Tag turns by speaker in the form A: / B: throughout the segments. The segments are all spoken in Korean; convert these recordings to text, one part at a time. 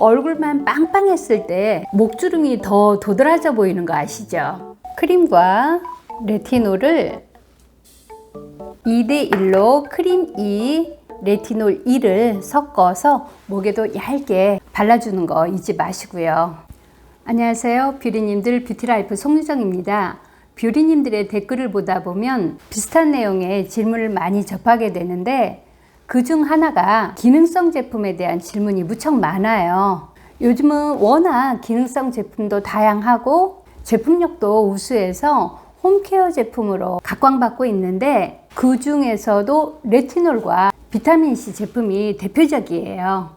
A: 얼굴만 빵빵했을 때 목주름이 더 도드라져 보이는 거 아시죠? 크림과 레티놀을 2대1로 크림 2, 레티놀 2를 섞어서 목에도 얇게 발라주는 거 잊지 마시고요. 안녕하세요. 뷰리님들 뷰티라이프 송유정입니다. 뷰리님들의 댓글을 보다 보면 비슷한 내용의 질문을 많이 접하게 되는데 그중 하나가 기능성 제품에 대한 질문이 무척 많아요. 요즘은 워낙 기능성 제품도 다양하고 제품력도 우수해서 홈케어 제품으로 각광받고 있는데 그 중에서도 레티놀과 비타민C 제품이 대표적이에요.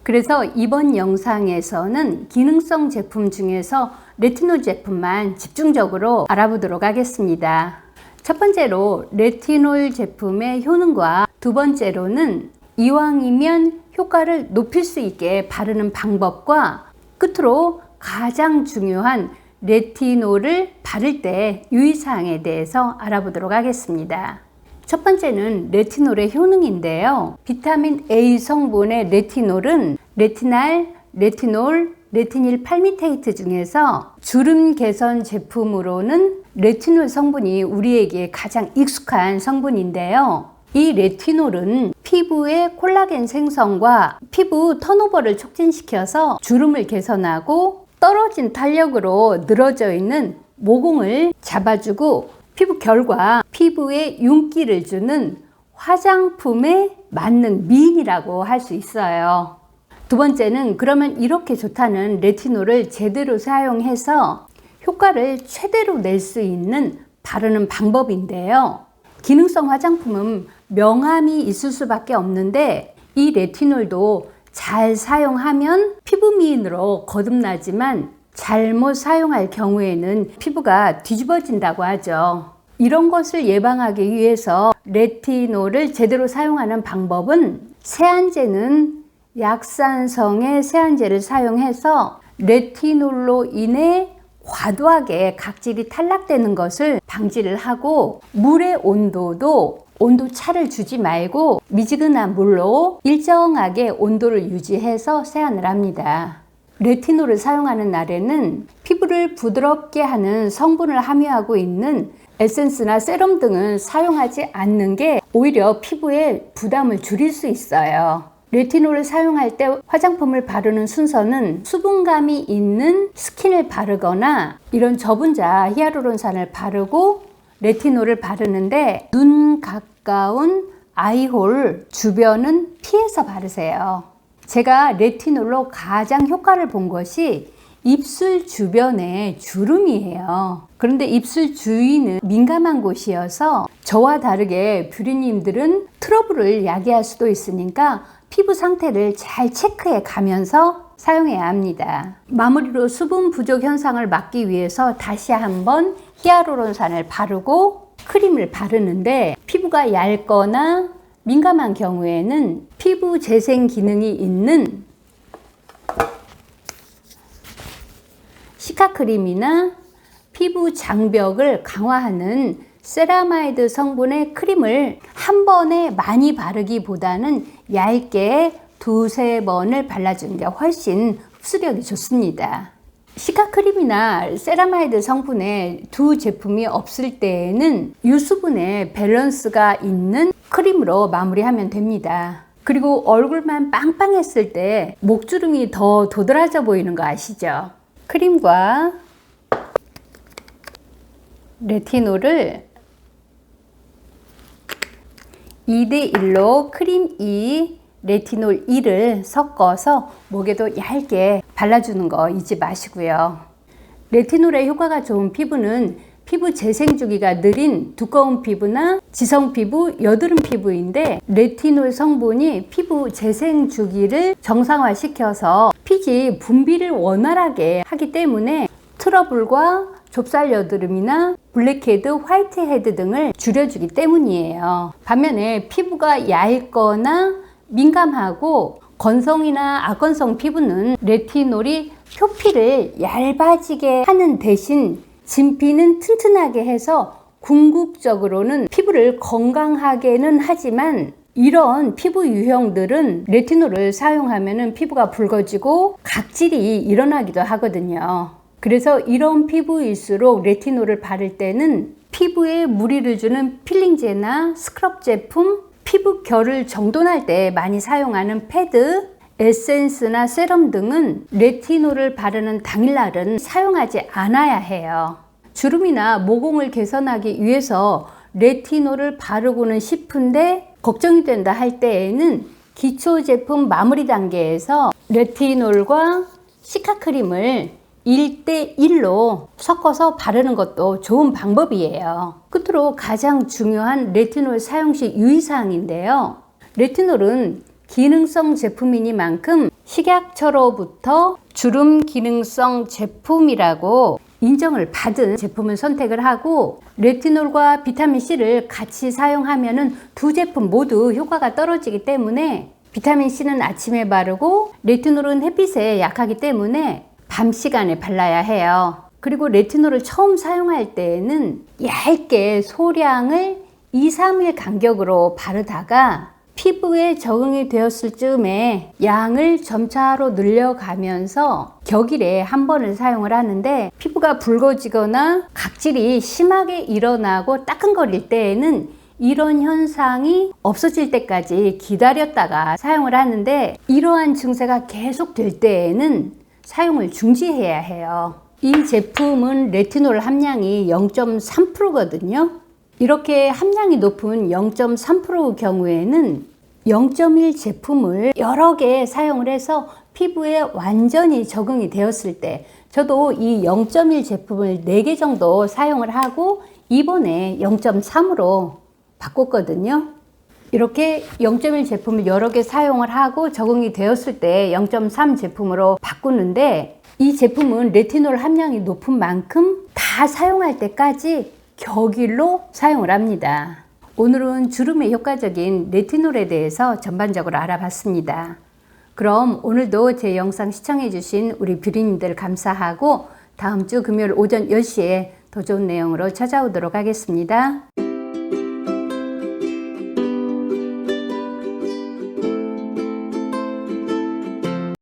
A: 그래서 이번 영상에서는 기능성 제품 중에서 레티놀 제품만 집중적으로 알아보도록 하겠습니다. 첫 번째로 레티놀 제품의 효능과 두 번째로는 이왕이면 효과를 높일 수 있게 바르는 방법과 끝으로 가장 중요한 레티놀을 바를 때 유의사항에 대해서 알아보도록 하겠습니다. 첫 번째는 레티놀의 효능인데요. 비타민 A 성분의 레티놀은 레티날, 레티놀, 레티닐 팔미테이트 중에서 주름 개선 제품으로는 레티놀 성분이 우리에게 가장 익숙한 성분인데요. 이 레티놀은 피부의 콜라겐 생성과 피부 턴오버를 촉진시켜서 주름을 개선하고 떨어진 탄력으로 늘어져 있는 모공을 잡아주고 피부 결과 피부에 윤기를 주는 화장품에 맞는 미인이라고 할 수 있어요. 두 번째는 그러면 이렇게 좋다는 레티놀을 제대로 사용해서 효과를 최대로 낼 수 있는 바르는 방법인데요. 기능성 화장품은 명암이 있을 수밖에 없는데 이 레티놀도 잘 사용하면 피부 미인으로 거듭나지만 잘못 사용할 경우에는 피부가 뒤집어진다고 하죠. 이런 것을 예방하기 위해서 레티놀을 제대로 사용하는 방법은 세안제는 약산성의 세안제를 사용해서 레티놀로 인해 과도하게 각질이 탈락되는 것을 방지를 하고 물의 온도도 온도 차를 주지 말고 미지근한 물로 일정하게 온도를 유지해서 세안을 합니다. 레티놀을 사용하는 날에는 피부를 부드럽게 하는 성분을 함유하고 있는 에센스나 세럼 등은 사용하지 않는 게 오히려 피부에 부담을 줄일 수 있어요. 레티놀을 사용할 때 화장품을 바르는 순서는 수분감이 있는 스킨을 바르거나 이런 저분자 히아루론산을 바르고 레티놀을 바르는데 눈 가까운 아이홀 주변은 피해서 바르세요. 제가 레티놀로 가장 효과를 본 것이 입술 주변의 주름이에요. 그런데 입술 주위는 민감한 곳이어서 저와 다르게 뷰리님들은 트러블을 야기할 수도 있으니까 피부 상태를 잘 체크해 가면서 사용해야 합니다. 마무리로 수분 부족 현상을 막기 위해서 다시 한번 히아루론산을 바르고 크림을 바르는데 피부가 얇거나 민감한 경우에는 피부 재생 기능이 있는 시카크림이나 피부 장벽을 강화하는 세라마이드 성분의 크림을 한 번에 많이 바르기보다는 얇게 두세 번을 발라주는 게 훨씬 흡수력이 좋습니다. 시카크림이나 세라마이드 성분의 두 제품이 없을 때에는 유수분의 밸런스가 있는 크림으로 마무리하면 됩니다. 그리고 얼굴만 빵빵했을 때 목주름이 더 도드라져 보이는 거 아시죠? 크림과 레티놀을 2대1로 크림 2, 레티놀 2를 섞어서 목에도 얇게 발라주는 거 잊지 마시고요. 레티놀의 효과가 좋은 피부는 피부 재생 주기가 느린 두꺼운 피부나 지성 피부, 여드름 피부인데 레티놀 성분이 피부 재생 주기를 정상화시켜서 피지 분비를 원활하게 하기 때문에 트러블과 좁쌀 여드름이나 블랙헤드, 화이트헤드 등을 줄여주기 때문이에요. 반면에 피부가 얇거나 민감하고 건성이나 악건성 피부는 레티놀이 표피를 얇아지게 하는 대신 진피는 튼튼하게 해서 궁극적으로는 피부를 건강하게는 하지만 이런 피부 유형들은 레티놀을 사용하면 피부가 붉어지고 각질이 일어나기도 하거든요. 그래서 이런 피부일수록 레티놀을 바를 때는 피부에 무리를 주는 필링제나 스크럽 제품, 피부 결을 정돈할 때 많이 사용하는 패드, 에센스나 세럼 등은 레티놀을 바르는 당일날은 사용하지 않아야 해요. 주름이나 모공을 개선하기 위해서 레티놀을 바르고는 싶은데 걱정이 된다 할 때에는 기초 제품 마무리 단계에서 레티놀과 시카크림을 1대1로 섞어서 바르는 것도 좋은 방법이에요. 끝으로 가장 중요한 레티놀 사용 시 유의사항인데요. 레티놀은 기능성 제품이니만큼 식약처로부터 주름 기능성 제품이라고 인정을 받은 제품을 선택을 하고 레티놀과 비타민C를 같이 사용하면 두 제품 모두 효과가 떨어지기 때문에 비타민C는 아침에 바르고 레티놀은 햇빛에 약하기 때문에 밤 시간에 발라야 해요. 그리고 레티놀을 처음 사용할 때에는 얇게 소량을 2-3일 간격으로 바르다가 피부에 적응이 되었을 즈음에 양을 점차로 늘려가면서 격일에 한 번을 사용을 하는데 피부가 붉어지거나 각질이 심하게 일어나고 따끔거릴 때에는 이런 현상이 없어질 때까지 기다렸다가 사용을 하는데 이러한 증세가 계속될 때에는 사용을 중지해야 해요. 이 제품은 레티놀 함량이 0.3%거든요. 이렇게 함량이 높은 0.3% 경우에는 0.1 제품을 여러 개 사용을 해서 피부에 완전히 적응이 되었을 때 저도 이 0.1 제품을 4개 정도 사용을 하고 이번에 0.3으로 바꿨거든요. 이렇게 0.1 제품을 여러 개 사용을 하고 적응이 되었을 때 0.3 제품으로 바꾸는데 이 제품은 레티놀 함량이 높은 만큼 다 사용할 때까지 격일로 사용을 합니다. 오늘은 주름에 효과적인 레티놀에 대해서 전반적으로 알아봤습니다. 그럼 오늘도 제 영상 시청해주신 우리 뷰리님들 감사하고 다음 주 금요일 오전 10시에 더 좋은 내용으로 찾아오도록 하겠습니다.